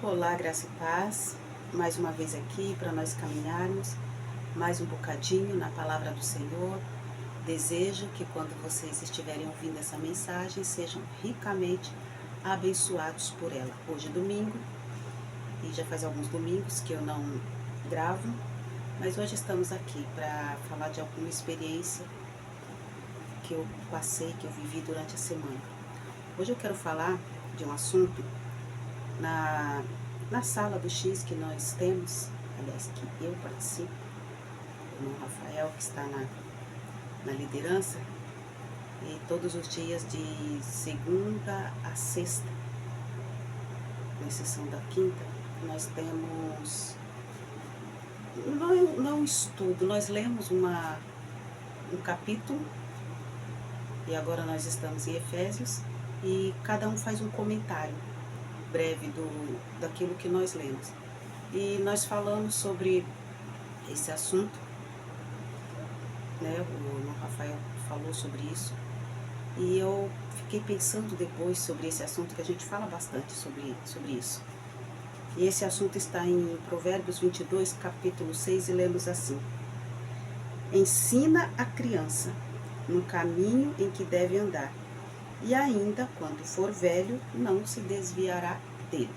Olá, graça e paz. Mais uma vez aqui para nós caminharmos mais um bocadinho na palavra do Senhor. Desejo que quando vocês estiverem ouvindo essa mensagem, sejam ricamente abençoados por ela. Hoje é domingo e já faz alguns domingos que eu não gravo, mas hoje estamos aqui para falar de alguma experiência que eu passei, que eu vivi durante a semana. Hoje eu quero falar de um assunto na sala do X que nós temos, aliás, que eu participo, o irmão Rafael, que está na liderança, e todos os dias de segunda a sexta, com exceção da quinta, nós temos, não estudo, nós lemos um capítulo, e agora nós estamos em Efésios, e cada um faz um comentário breve daquilo que nós lemos. E nós falamos sobre esse assunto, né? O irmão Rafael falou sobre isso, e eu fiquei pensando depois sobre esse assunto, que a gente fala bastante sobre isso. E esse assunto está em Provérbios 22, capítulo 6, e lemos assim: ensina a criança no caminho em que deve andar, e ainda quando for velho, não se desviará dele.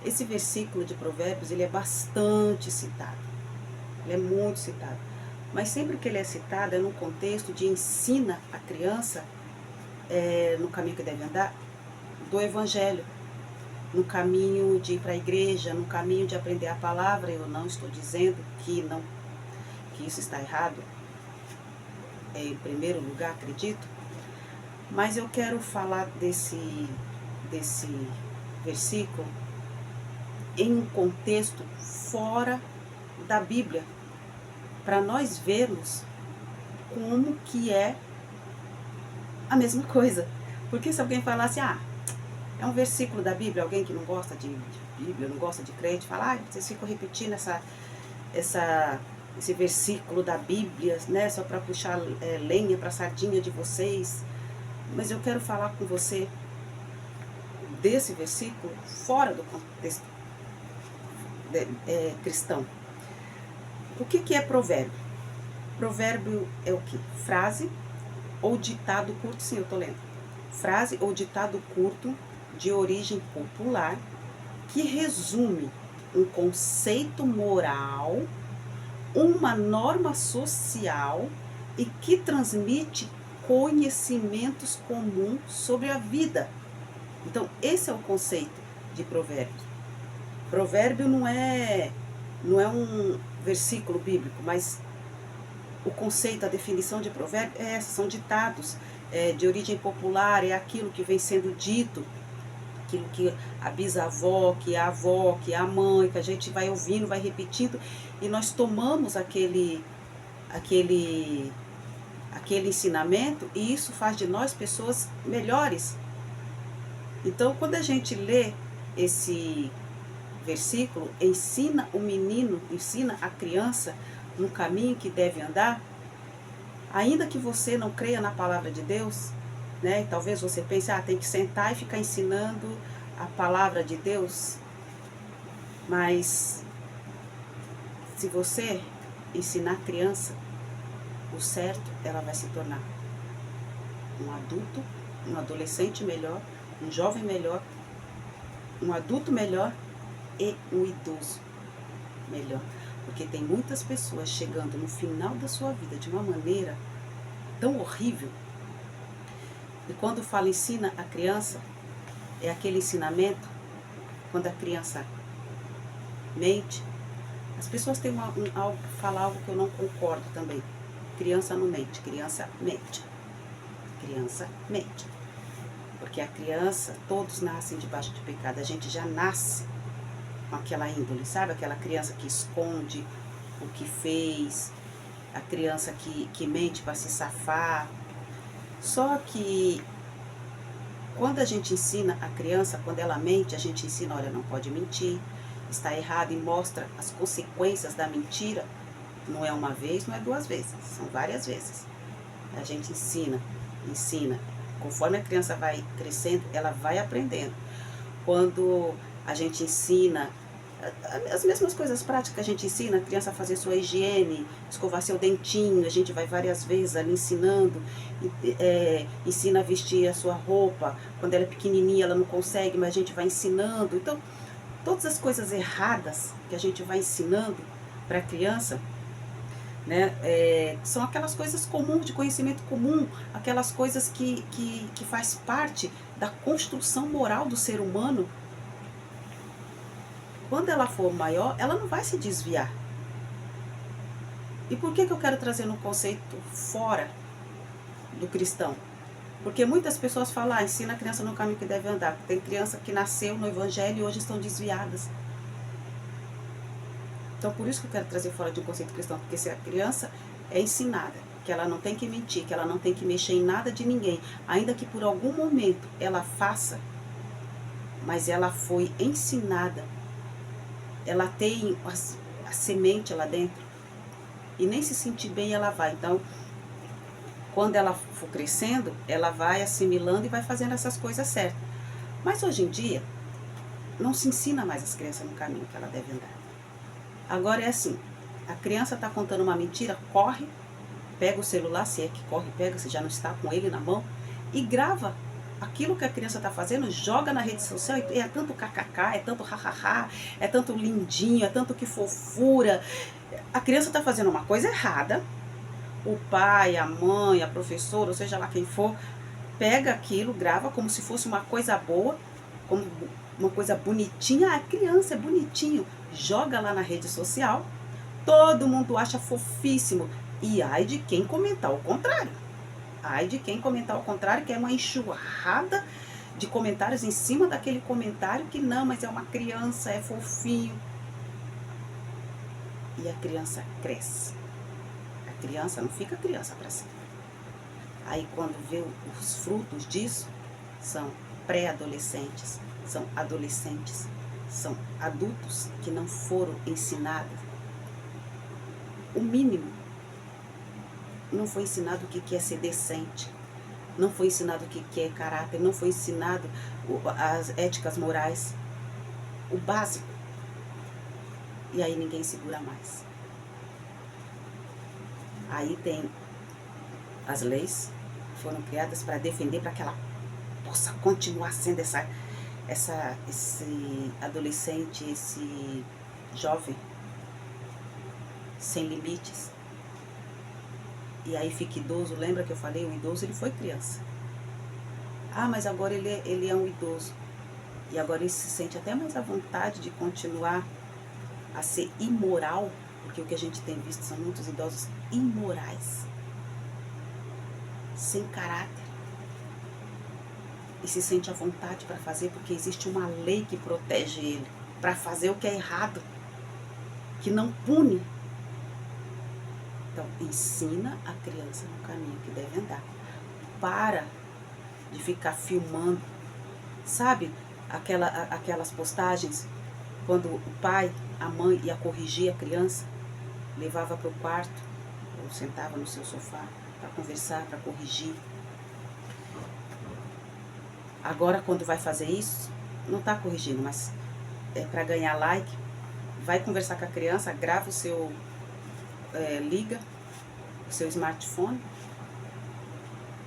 Esse versículo de Provérbios, ele é bastante citado, ele é muito citado, mas sempre que ele é citado é num contexto de ensina a criança no caminho que deve andar do Evangelho, no caminho de ir para a igreja, no caminho de aprender a palavra. Eu não estou dizendo que isso está errado, em primeiro lugar, acredito, mas eu quero falar desse versículo em um contexto fora da Bíblia, para nós vermos como que é a mesma coisa. Porque se alguém falar assim, é um versículo da Bíblia, alguém que não gosta de Bíblia, não gosta de crente, fala, vocês ficam repetindo esse versículo da Bíblia, né, só para puxar lenha para a sardinha de vocês. Mas eu quero falar com você desse versículo fora do contexto cristão. O que é provérbio? Provérbio é o quê? Frase ou ditado curto, sim, eu estou lendo. Frase ou ditado curto de origem popular que resume um conceito moral, uma norma social e que transmite conhecimentos comuns sobre a vida. Então, esse é o conceito de provérbio. Provérbio não é um versículo bíblico, mas o conceito, a definição de provérbio é essa, são ditados de origem popular, é aquilo que vem sendo dito, aquilo que a bisavó, que a avó, que a mãe, que a gente vai ouvindo, vai repetindo, e nós tomamos aquele ensinamento, e isso faz de nós pessoas melhores. Então, quando a gente lê esse versículo, ensina o menino, ensina a criança no caminho que deve andar, ainda que você não creia na palavra de Deus, né? E talvez você pense, tem que sentar e ficar ensinando a palavra de Deus. Mas se você ensinar a criança o certo, ela vai se tornar um adulto, um adolescente melhor, um jovem melhor, um adulto melhor e um idoso melhor. Porque tem muitas pessoas chegando no final da sua vida de uma maneira tão horrível. E quando fala ensina a criança, é aquele ensinamento, quando a criança mente. As pessoas têm falar algo que eu não concordo também. Criança não mente, criança mente. Criança mente. Porque a criança, todos nascem debaixo de pecado. A gente já nasce com aquela índole, sabe? Aquela criança que esconde o que fez, a criança que mente para se safar. Só que quando a gente ensina a criança, quando ela mente, a gente ensina, olha, não pode mentir, está errado, e mostra as consequências da mentira. Não é uma vez, não é duas vezes, são várias vezes. A gente ensina. Conforme a criança vai crescendo, ela vai aprendendo. Quando a gente ensina as mesmas coisas práticas que a gente ensina a criança a fazer sua higiene, escovar seu dentinho, a gente vai várias vezes ali ensinando, ensina a vestir a sua roupa, quando ela é pequenininha ela não consegue, mas a gente vai ensinando. Então, todas as coisas erradas que a gente vai ensinando para a criança, né, são aquelas coisas comuns, de conhecimento comum, aquelas coisas que faz parte da construção moral do ser humano. Quando ela for maior, ela não vai se desviar. E por que eu quero trazer um conceito fora do cristão? Porque muitas pessoas falam, ensina a criança no caminho que deve andar. Tem criança que nasceu no evangelho e hoje estão desviadas. Então, por isso que eu quero trazer fora de um conceito cristão. Porque se a criança é ensinada que ela não tem que mentir, que ela não tem que mexer em nada de ninguém, ainda que por algum momento ela faça, mas ela foi ensinada, ela tem a semente lá dentro, e nem se sentir bem ela vai. Então, quando ela for crescendo, ela vai assimilando e vai fazendo essas coisas certas. Mas hoje em dia, não se ensina mais as crianças no caminho que ela deve andar. Agora é assim, a criança está contando uma mentira, corre, pega o celular, se é que corre, pega, se já não está com ele na mão, e grava aquilo que a criança está fazendo, joga na rede social, e é tanto kkk, é tanto hahaha, é tanto lindinho, é tanto que fofura. A criança está fazendo uma coisa errada, o pai, a mãe, a professora, ou seja lá quem for, pega aquilo, grava como se fosse uma coisa boa, como uma coisa bonitinha. A criança é bonitinho, joga lá na rede social, todo mundo acha fofíssimo, e ai de quem comentar o contrário. Ai de quem comentar o contrário, que é uma enxurrada de comentários em cima daquele comentário que não, mas é uma criança, é fofinho. E a criança cresce. A criança não fica criança para sempre. Aí quando vê os frutos disso, são pré-adolescentes, são adolescentes, são adultos que não foram ensinados o mínimo. Não foi ensinado o que é ser decente, não foi ensinado o que é caráter, não foi ensinado as éticas morais, o básico. E aí ninguém segura mais. Aí tem as leis que foram criadas para defender, para que ela possa continuar sendo esse adolescente, esse jovem sem limites. E aí fica idoso. Lembra que eu falei, o idoso ele foi criança. Ah, mas agora ele é um idoso. E agora ele se sente até mais à vontade de continuar a ser imoral, porque o que a gente tem visto são muitos idosos imorais, sem caráter. E se sente à vontade para fazer, porque existe uma lei que protege ele, para fazer o que é errado, que não pune. Então, ensina a criança no caminho que deve andar. Para de ficar filmando. Sabe aquelas postagens, quando o pai, a mãe ia corrigir a criança, levava para o quarto, ou sentava no seu sofá, para conversar, para corrigir. Agora, quando vai fazer isso, não está corrigindo, mas é para ganhar like, vai conversar com a criança, grava o seu... liga o seu smartphone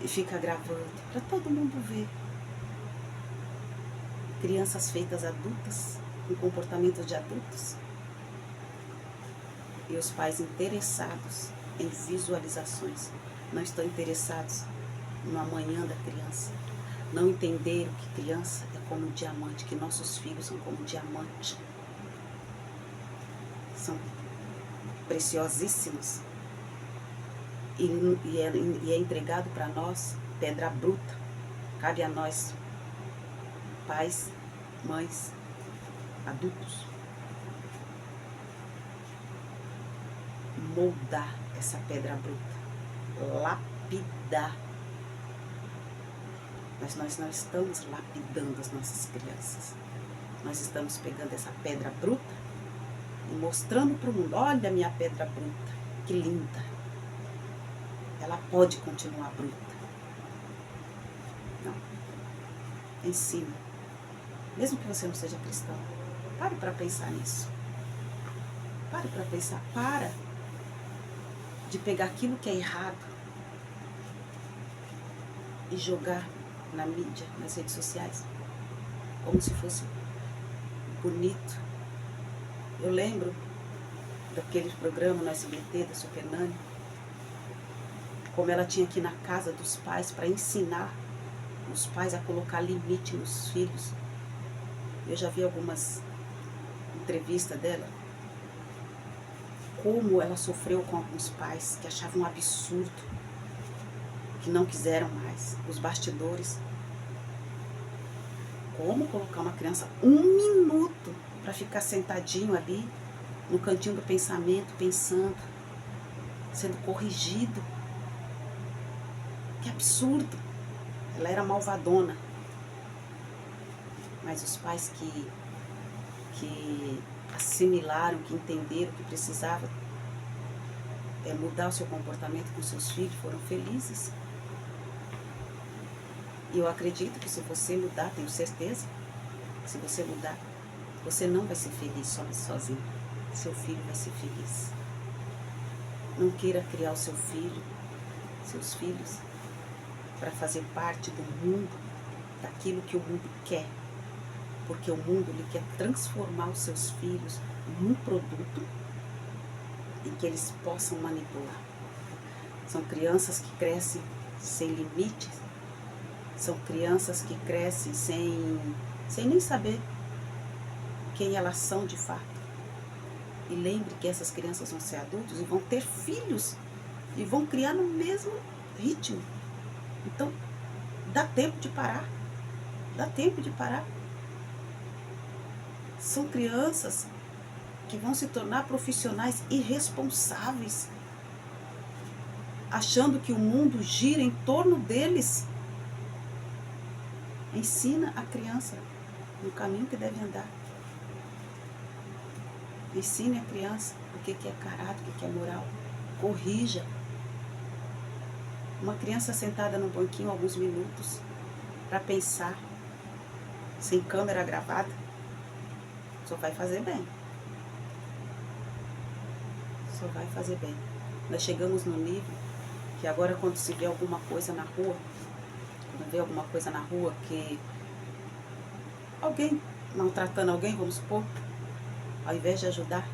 e fica gravando para todo mundo ver. Crianças feitas adultas, com comportamento de adultos, e os pais interessados em visualizações, não estão interessados no amanhã da criança, não entenderam que criança é como um diamante, que nossos filhos são como um diamante, são preciosíssimos, e é entregado para nós pedra bruta. Cabe a nós, pais, mães, adultos, moldar essa pedra bruta, lapidar. Mas nós não estamos lapidando as nossas crianças. Nós estamos pegando essa pedra bruta e mostrando para o mundo: olha a minha pedra bruta, que linda. Ela pode continuar bruta. Não. Ensina. Mesmo que você não seja cristão, pare para pensar nisso. Pare para pensar, para de pegar aquilo que é errado e jogar na mídia, nas redes sociais, como se fosse bonito. Eu lembro daquele programa no SBT da Super Nani, como ela tinha que ir na casa dos pais para ensinar os pais a colocar limite nos filhos. Eu já vi algumas entrevistas dela, como ela sofreu com alguns pais que achavam um absurdo, que não quiseram mais, os bastidores. Como colocar uma criança 1 minuto para ficar sentadinho ali, no cantinho do pensamento, pensando, sendo corrigido. Que absurdo! Ela era malvadona. Mas os pais que assimilaram, que entenderam que precisava mudar o seu comportamento com seus filhos, foram felizes. E eu acredito que se você mudar, tenho certeza, se você mudar, você não vai ser feliz sozinho. Seu filho vai ser feliz. Não queira criar o seu filho, seus filhos, para fazer parte do mundo, daquilo que o mundo quer. Porque o mundo ele quer transformar os seus filhos num produto em que eles possam manipular. São crianças que crescem sem limites, são crianças que crescem sem nem saber quem elas são de fato. E lembre que essas crianças vão ser adultos e vão ter filhos e vão criar no mesmo ritmo. Então, dá tempo de parar. Dá tempo de parar. São crianças que vão se tornar profissionais irresponsáveis, achando que o mundo gira em torno deles. Ensina a criança no caminho que deve andar. Ensine a criança o que é caráter, o que é moral. Corrija. Uma criança sentada no banquinho alguns minutos para pensar, sem câmera gravada, só vai fazer bem. Só vai fazer bem. Nós chegamos no nível que agora quando se vê alguma coisa na rua, que alguém maltratando alguém, vamos supor, ao invés de ajudar,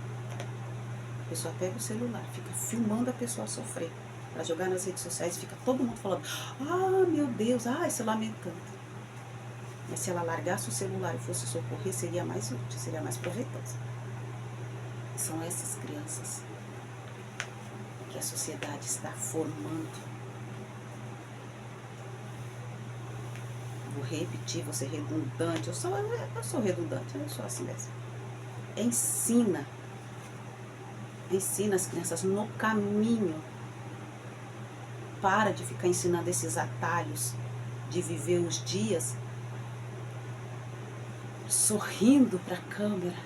a pessoa pega o celular, fica filmando a pessoa sofrer, para jogar nas redes sociais e fica todo mundo falando, ah, meu Deus, se lamentando. Mas se ela largasse o celular e fosse socorrer, seria mais útil, seria mais proveitoso. São essas crianças que a sociedade está formando. Vou repetir, vou ser redundante. Eu sou redundante, eu sou assim mesmo. Ensina as crianças no caminho. Para de ficar ensinando esses atalhos de viver os dias sorrindo para a câmera,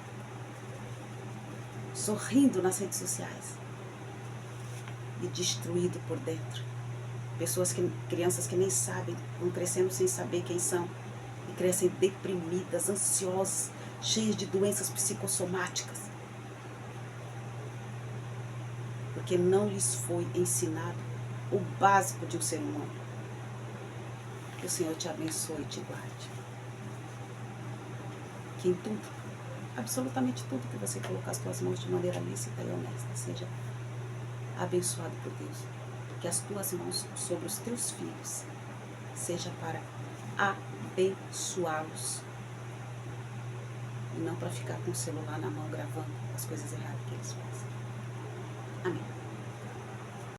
sorrindo nas redes sociais e destruído por dentro. Crianças que nem sabem, vão crescendo sem saber quem são e crescem deprimidas, ansiosas, cheias de doenças psicossomáticas, porque não lhes foi ensinado o básico de um ser humano. Que o Senhor te abençoe e te guarde. Que em tudo, absolutamente tudo que você colocar as tuas mãos de maneira lícita e honesta, seja abençoado por Deus. Que as tuas mãos sobre os teus filhos seja para abençoá-los e não para ficar com o celular na mão gravando as coisas erradas que eles fazem. Amém.